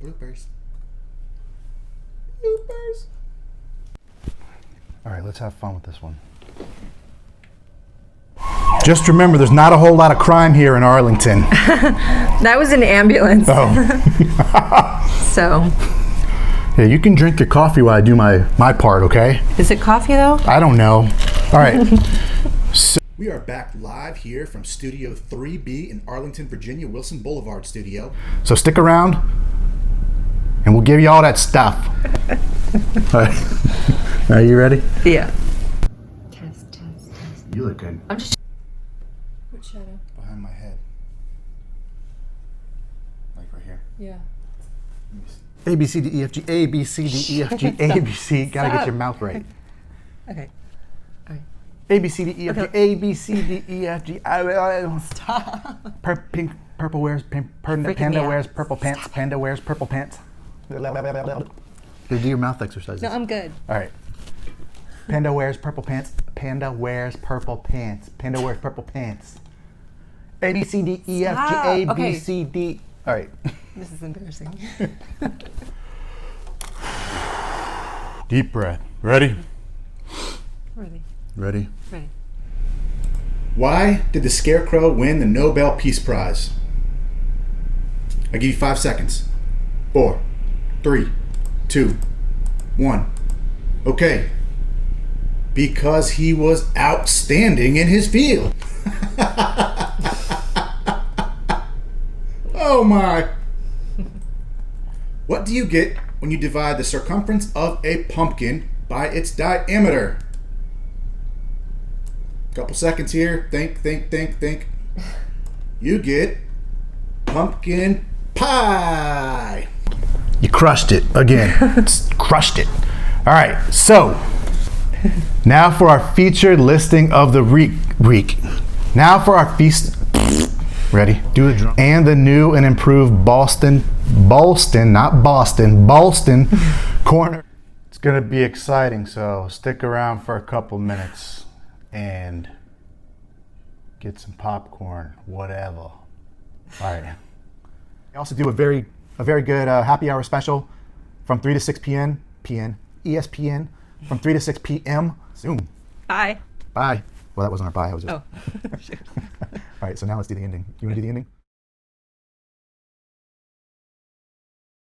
Bloopers. Bloopers. All right, let's have fun with this one. Just remember, there's not a whole lot of crime here in Arlington. That was an ambulance. Oh. So. Yeah, you can drink your coffee while I do my part, okay? Is it coffee though? I don't know. All right. So we are back live here from Studio 3B in Arlington, Virginia, Wilson Boulevard studio. So stick around and we'll give you all that stuff. All right. Are you ready? Yeah. Test. You look good. I'm just. What shadow? Behind my head. Like right here. Yeah. A, B, C, D, E, F, G, A, B, C, D, E, F, G, A, B, C. Gotta get your mouth right. Okay. All right. A, B, C, D, E, F, G, A, B, C, D, E, F, G. Stop. Pink, purple wears, panda wears purple pants, Stop. panda wears purple pants. Do your mouth exercises. No, I'm good. All right. Panda wears purple pants, panda wears purple pants, panda wears purple pants. A, B, C, D, E, F, G, A, B, Okay. C, D. All right. This is embarrassing. Deep breath. Ready? Ready. Ready? Ready. Why did the Scarecrow win the Nobel Peace Prize? I give you 5 seconds. 4, 3, 2, 1. Okay. Because he was outstanding in his field. Oh my. What do you get when you divide the circumference of a pumpkin by its diameter? Couple seconds here. Think. You get pumpkin pie. You crushed it again. Crushed it. All right, so now for our featured listing of the week. Now for our feast. Ready? Do the drum. And the new and improved Boston corner. It's gonna be exciting, so stick around for a couple minutes and get some popcorn, whatever. All right. We also do a very good happy hour special from 3 to 6 p.m. ESPN from 3 to 6 p.m. Zoom. Bye. Bye. Well, that wasn't our bye. I was just. Oh. All right. So now let's do the ending. You want to do the ending?